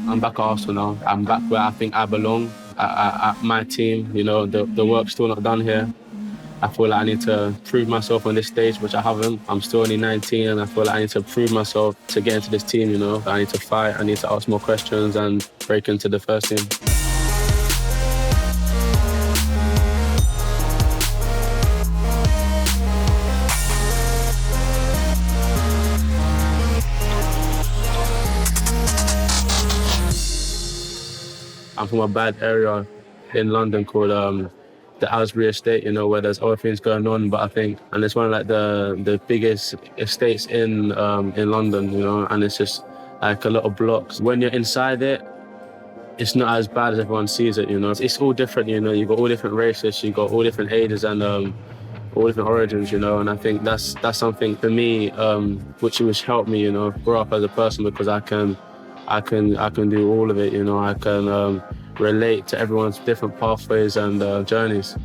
I'm back at Arsenal now. I'm back where I think I belong, at my team. You know, the work's still not done here. I feel like I need to prove myself on this stage, which I haven't. I'm still only 19 and I feel like I need to prove myself to get into this team, you know. I need to fight, I need to ask more questions and break into the first team. I'm from a bad area in London called the Aylesbury Estate, you know, where there's other things going on, but I think, and it's one of like the biggest estates in London, you know, and it's just like a lot of blocks. When you're inside it, it's not as bad as everyone sees it, you know. It's all different, you know. You've got all different races, you've got all different ages and all different origins, you know. And I think that's something for me, which helped me, you know, grow up as a person because I can do all of it, you know. I can relate to everyone's different pathways and journeys.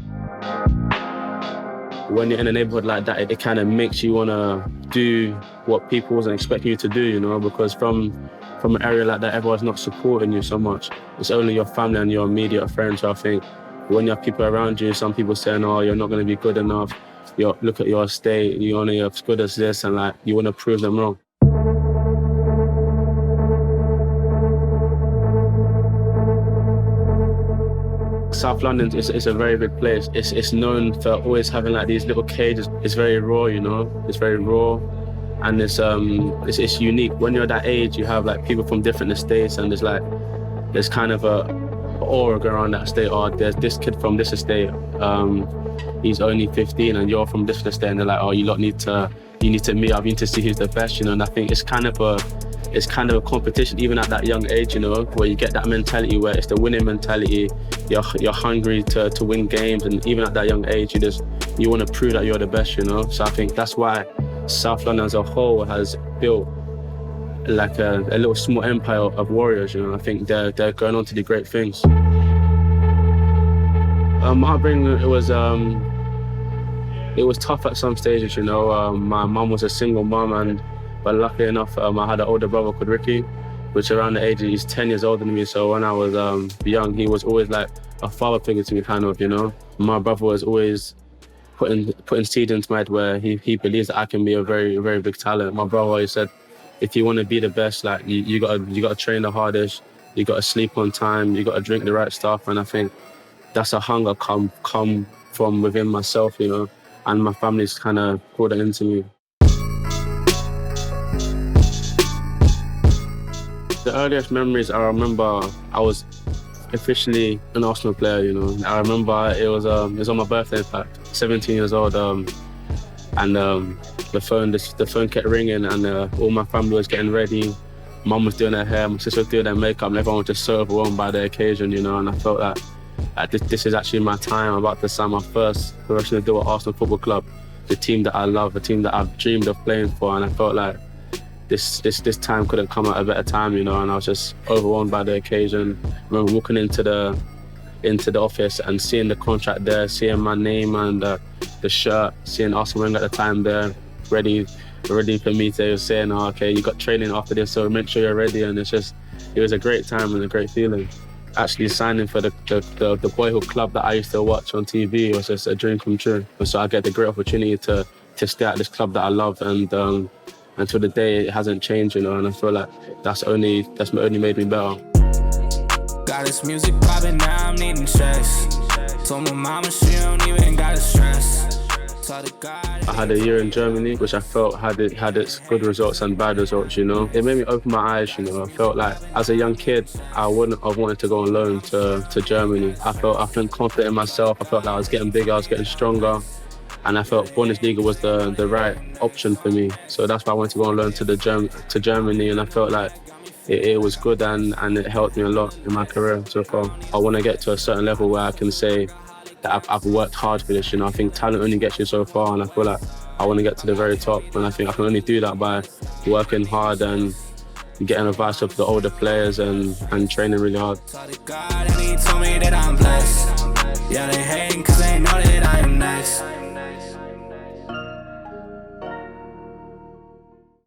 When you're in a neighborhood like that, it kind of makes you want to do what people wasn't expecting you to do, you know, because from an area like that, everyone's not supporting you so much. It's only your family and your immediate friends. So I think when you have people around you, some people saying, oh, you're not going to be good enough. Look at your estate, you're only as good as this, and like you want to prove them wrong. South London is a very big place. It's known for always having like these little cages. It's very raw, you know. It's very raw, and it's unique. When you're that age, you have like people from different estates, and there's kind of a aura around that estate. Oh, there's this kid from this estate. He's only 15, and you're from this estate, and they're like, oh, you need to meet up. You need to see who's the best, you know. And I think it's kind of a competition, even at that young age, you know, where you get that mentality where it's the winning mentality. You're hungry to win games, and even at that young age, you want to prove that you're the best, you know. So I think that's why South London as a whole has built like a little small empire of warriors, you know. I think they're going on to do great things. My upbringing, it was tough at some stages, you know. My mum was a single mum, but luckily enough, I had an older brother called Ricky, which around the age, he's 10 years older than me. So when I was young, he was always like a father figure to me, kind of, you know. My brother was always putting seed into my head where he believes that I can be a very, very big talent. My brother always said, if you want to be the best, like you gotta train the hardest, you gotta sleep on time, you gotta drink the right stuff. And I think that's a hunger come from within myself, you know, and my family's kind of poured it into me. The earliest memories I remember, I was officially an Arsenal player, you know. I remember it was on my birthday, in fact, 17 years old, and the phone kept ringing, and all my family was getting ready. Mum was doing her hair, my sister was doing her makeup, and everyone was just so overwhelmed by the occasion, you know. And I felt like this is actually my time. I'm about to sign my first professional deal at Arsenal Football Club, the team that I love, the team that I've dreamed of playing for, and I felt like this time couldn't come at a better time, you know, and I was just overwhelmed by the occasion. I remember walking into the office and seeing the contract there, seeing my name and the shirt, seeing Arsene Wenger at the time there, ready for me to saying, oh, okay, you got training after this, so make sure you're ready. And it was a great time and a great feeling. Actually signing for the boyhood club that I used to watch on TV was just a dream come true. And so I get the great opportunity to stay at this club that I love, and until the day it hasn't changed, you know, and I feel like that's only made me better. Got this music popping, now I'm needing stress. Told my mama she don't even got stress. I had a year in Germany, which I felt had its good results and bad results, you know. It made me open my eyes, you know. I felt like as a young kid, I wouldn't have wanted to go on loan to Germany. I felt confident in myself. I felt like I was getting bigger, I was getting stronger. And I felt Bundesliga was the right option for me. So that's why I wanted to go on loan to Germany, and I felt like it was good and it helped me a lot in my career so far. I want to get to a certain level where I can say that I've worked hard for this, you know. I think talent only gets you so far, and I feel like I want to get to the very top, and I think I can only do that by working hard and getting advice of the older players and training really hard. Yeah, they hating 'cause they know that I am next.